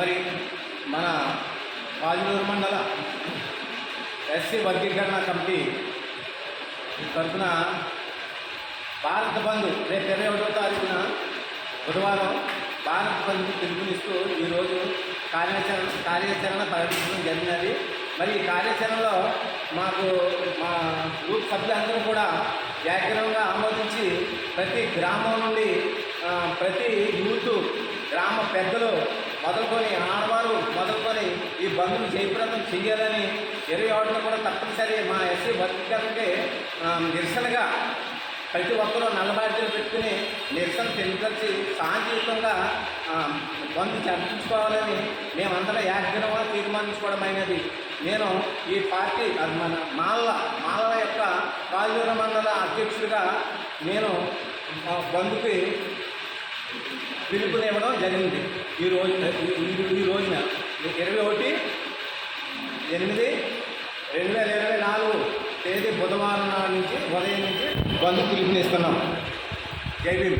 మరి మన పాజలూరు మండల ఎస్సీ వర్గీకరణ కమిటీ తరఫున భారత బంధు రేపు 21వ తారీఖున బుధవారం భారత బంధుకు పిలుపునిస్తూ ఈరోజు కార్యాచరణ ప్రకటించడం జరిగినది. మరి ఈ కార్యాచరణలో మా గ్రూప్ సభ్యులందరూ కూడా ఏకగ్రీవంగా ఆమోదించి ప్రతి గ్రామం నుండి ప్రతి యూత్ గ్రామ పెద్దలు మొదలుకొని ఆడవారు మొదలుకొని ఈ బంధువులు జయప్రదం చేయాలని 21న కూడా తప్పనిసరి మా ఎస్సీ వర్గీకరణకి నిరసనగా ప్రతి ఒక్కరూ నల్లబాధ్యతలు పెట్టుకుని నిరసన తెలియపరిచి శాంతియుతంగా బంధు చర్చించుకోవాలని మేమందరం ఏకగ్రీవంగా తీర్మానించుకోవడమైనది. నేను ఈ పార్టీ మన మాల యొక్క పాజలూరు మండల అధ్యక్షుడిగా నేను బంధుకి పిలుపునివ్వడం జరిగింది. ఈ రోజున 21/8/2024 తేదీ బుధవారం నాడు నుంచి ఉదయం నుంచి బంధు పిలుపునిస్తున్నాం. జై భీమ్.